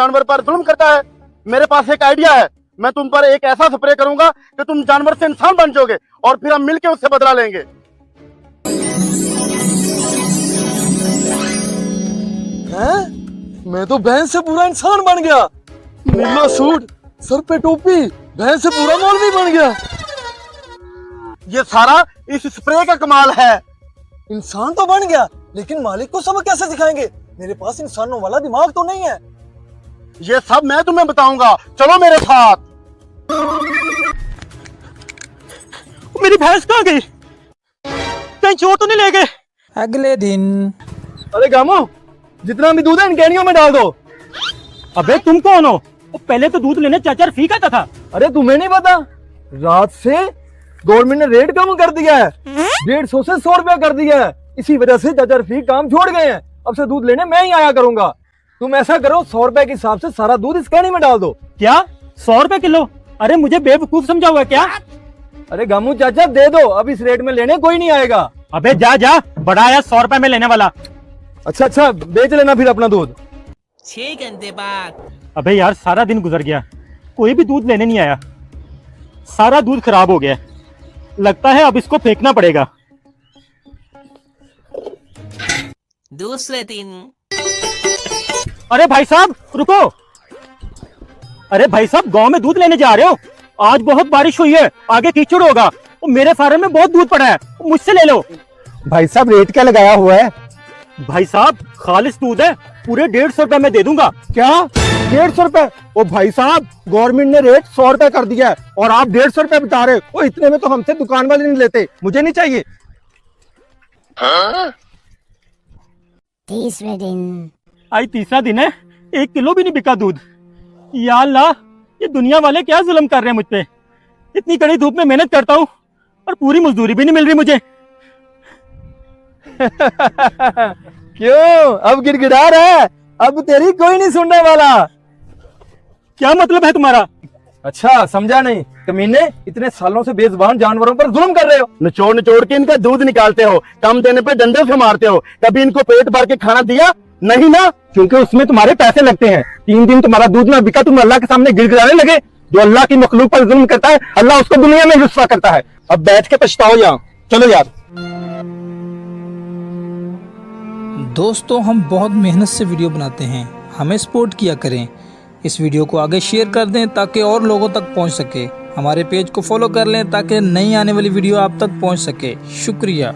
जानवर पर जुल्म करता है। मेरे पास एक आइडिया है, मैं तुम पर एक ऐसा स्प्रे करूंगा कि तुम जानवर से इंसान बन जाओगे और फिर हम मिलकर उससे बदला लेंगे। मैं तो भैंस से पूरा इंसान बन गया। नीला सूट, सर पे टोपी, भैंस से पूरा मौलवी बन गया। ये सारा इस स्प्रे का कमाल है। इंसान तो बन गया, लेकिन मालिक को सबक कैसे सिखाएंगे? मेरे पास इंसानों वाला दिमाग तो नहीं है। ये सब मैं तुम्हें बताऊंगा, चलो मेरे साथ। मेरी भैंस कहाँ गई? कहीं चोर तो नहीं ले गए? अगले दिन। अरे गामो, जितना भी दूध है इन केनियों में डाल दो। अबे तुम कौन हो? पहले तो दूध लेने चाचा रफीक आता था। अरे तुम्हें नहीं पता, रात से गवर्नमेंट ने रेट कम कर दिया है, 150 से 100 रुपया कर दिया है। इसी वजह से चाचा रफीक काम छोड़ गए हैं। अब से दूध लेने मैं ही आया करूंगा। तुम ऐसा करो, 100 रुपए के हिसाब से सारा दूध इस कैनी में डाल दो। क्या 100 रुपए किलो? अरे मुझे बेवकूफ समझा हुआ है क्या? अरे गामू चाचा दे दो, अब इस रेट में लेने कोई नहीं आएगा। अबे जा जा, बड़ा आया 100 रुपए में लेने वाला। अच्छा बेच लेना फिर अपना दूध। 6 घंटे बाद। अबे यार सारा दिन गुजर गया, कोई भी दूध लेने नहीं आया। सारा दूध खराब हो गया, लगता है अब इसको फेंकना पड़ेगा। दूसरे दिन। अरे भाई साहब रुको। अरे भाई साहब, गांव में दूध लेने जा रहे हो? आज बहुत बारिश हुई है, आगे कीचड़ होगा। मेरे फार्म में बहुत दूध पड़ा है, मुझसे ले लो। भाई साहब रेट क्या लगाया हुआ है? भाई साहब खालिस दूध है, पूरे 150 रुपए में दे दूंगा। क्या 150 रुपए? ओ भाई साहब, गवर्नमेंट ने रेट 100 रुपए कर दिया है और आप 150 रुपए बता रहे हो। इतने में तो हमसे दुकान वाले नहीं लेते, मुझे नहीं चाहिए। तीसरे दिन। आज तीसरा दिन है, 1 किलो भी नहीं बिका दूध। या अल्लाह, ये दुनिया वाले क्या जुल्म कर रहे हैं मुझ पे। इतनी कड़ी धूप में मेहनत करता हूँ और पूरी मजदूरी भी नहीं मिल रही मुझे। क्यों अब गिड़गिड़ा रहा है? अब तेरी कोई नहीं सुनने वाला। क्या मतलब है तुम्हारा? अच्छा समझा नहीं, कमीने इतने सालों से बेजुबान जानवरों पर जुल्म कर रहे हो। निचोड़ निचोड़ के इनका दूध निकालते हो, कम देने पे डंडे से मारते हो। कभी इनको पेट भर के खाना दिया? नहीं ना, क्योंकि उसमें तुम्हारे पैसे लगते हैं। 3 दिन तुम्हारा दूध ना बिका, तुम अल्लाह के सामने गिड़गिड़ाने लगे। जो अल्लाह की मखलूक पर जुल्म करता है, अल्लाह उसको दुनिया में रुस्वा करता है। अब बैठ के पछताओ यहाँ, चलो यार। दोस्तों हम बहुत मेहनत से वीडियो बनाते हैं, हमें सपोर्ट किया करें। इस वीडियो को आगे शेयर कर दें ताकि और लोगों तक पहुंच सके। हमारे पेज को फॉलो कर लें ताकि नई आने वाली वीडियो आप तक पहुंच सके। शुक्रिया।